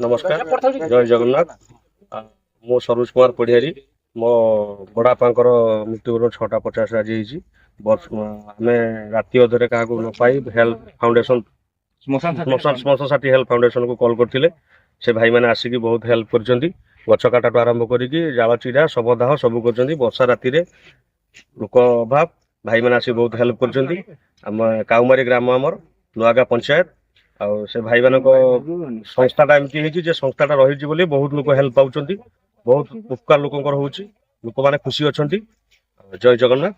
नमस्कार जय जगन्नाथ मो सरोज कुमार पढ़ियारी मो बड़ापांकर मृत्युवरण 6:50 आज आम राति अधे क्या न पाई हेल्थ फाउंडेशन श्मशान साथी हेल्थ फाउंडेशन को कॉल करते से भाई मैंने आसिक बहुत हेल्प कर गछ काटा आरंभ करी जाल चिड़ा शवदाह सब कर वर्षा राति लोक अभाव भाई मैंने आसिक बहुत हेल्प कर काउमारी ग्राम आमर नुआगा पंचायत आउ से भाई मान संस्थाटा एमती संस्थाटा रही बोली बहुत लोग हेल्प पाँच बहुत उपकार लोकर हो लोक मैंने खुशी अच्छा जय जगन्नाथ।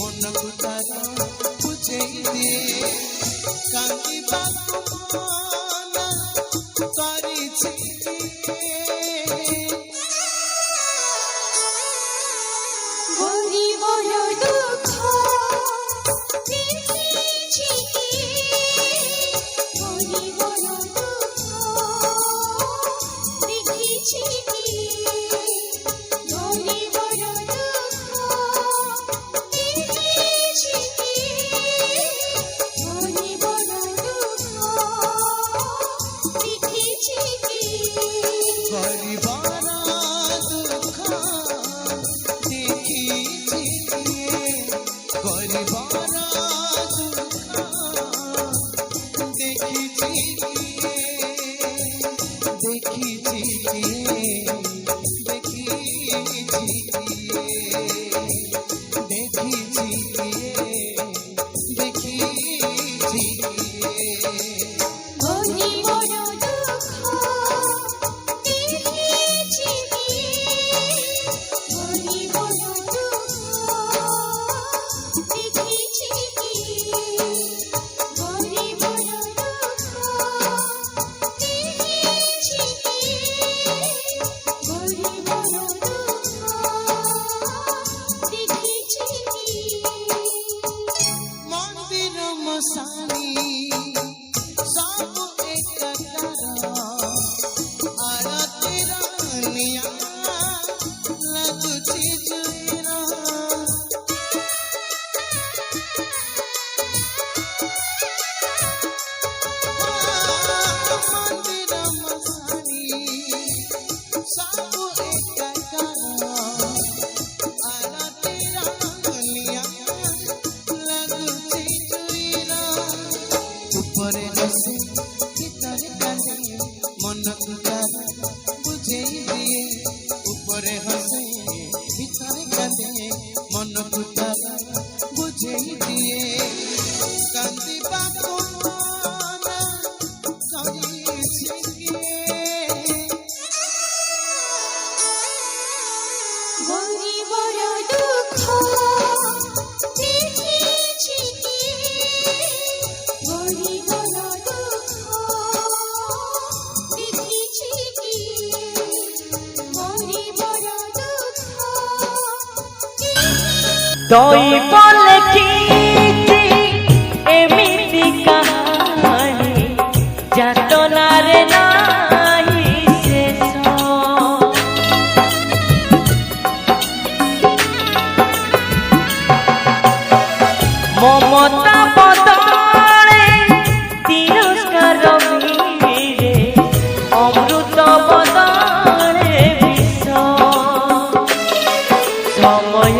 मन को तारा बुझे दिए দৈব লেখিছি এমিতি কাহানি যাতনারে নাহি শেষ মমতা বদলে তিরস্কার মিলে অমৃত বদলে বিষ সময়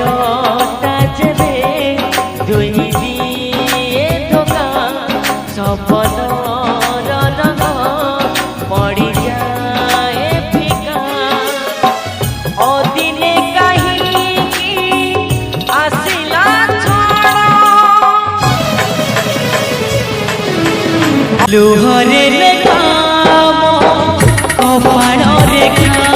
লুহরে লেখা কপাল রেখা